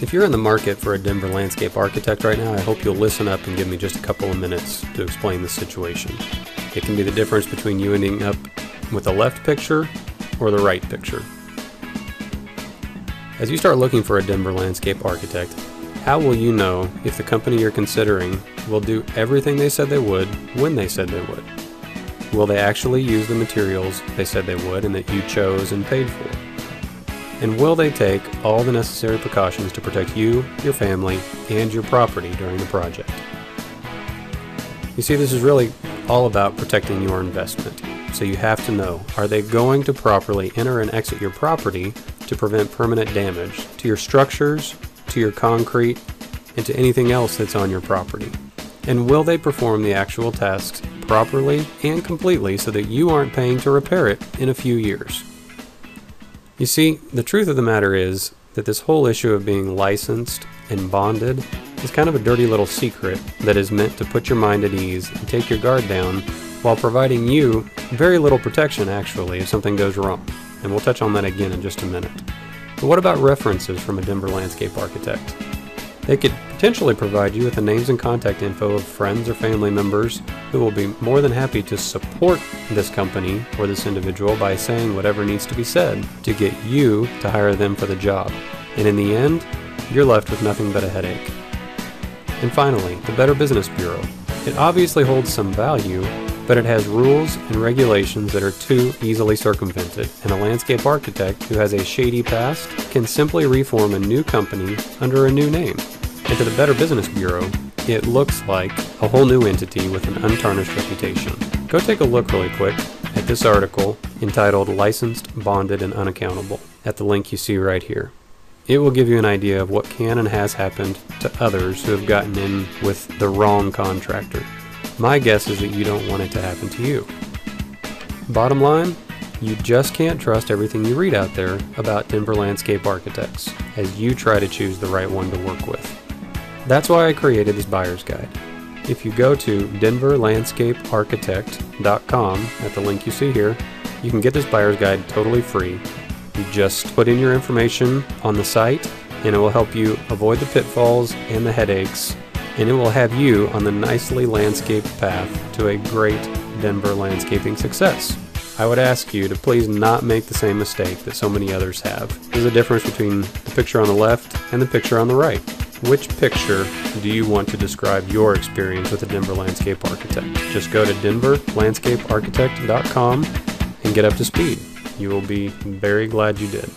If you're in the market for a Denver landscape architect right now, I hope you'll listen up and give me just a couple of minutes to explain the situation. It can be the difference between you ending up with the left picture or the right picture. As you start looking for a Denver landscape architect, how will you know if the company you're considering will do everything they said they would when they said they would? Will they actually use the materials they said they would and that you chose and paid for? And will they take all the necessary precautions to protect you, your family, and your property during the project? You see, this is really all about protecting your investment. So you have to know, are they going to properly enter and exit your property to prevent permanent damage to your structures, to your concrete, and to anything else that's on your property? And will they perform the actual tasks properly and completely so that you aren't paying to repair it in a few years? You see, the truth of the matter is that this whole issue of being licensed and bonded is kind of a dirty little secret that is meant to put your mind at ease and take your guard down while providing you very little protection actually if something goes wrong. And we'll touch on that again in just a minute. But what about references from a Denver landscape architect? They could potentially provide you with the names and contact info of friends or family members who will be more than happy to support this company or this individual by saying whatever needs to be said to get you to hire them for the job. And in the end, you're left with nothing but a headache. And finally, the Better Business Bureau. It obviously holds some value, but it has rules and regulations that are too easily circumvented, and a landscape architect who has a shady past can simply reform a new company under a new name. And to the Better Business Bureau, it looks like a whole new entity with an untarnished reputation. Go take a look really quick at this article entitled Licensed, Bonded, and Unaccountable at the link you see right here. It will give you an idea of what can and has happened to others who have gotten in with the wrong contractor. My guess is that you don't want it to happen to you. Bottom line, you just can't trust everything you read out there about Denver landscape architects as you try to choose the right one to work with. That's why I created this buyer's guide. If you go to denverlandscapearchitect.com at the link you see here, you can get this buyer's guide totally free. You just put in your information on the site and it will help you avoid the pitfalls and the headaches, and it will have you on the nicely landscaped path to a great Denver landscaping success. I would ask you to please not make the same mistake that so many others have. There's a difference between the picture on the left and the picture on the right. Which picture do you want to describe your experience with a Denver landscape architect? Just go to denverlandscapearchitect.com and get up to speed. You will be very glad you did.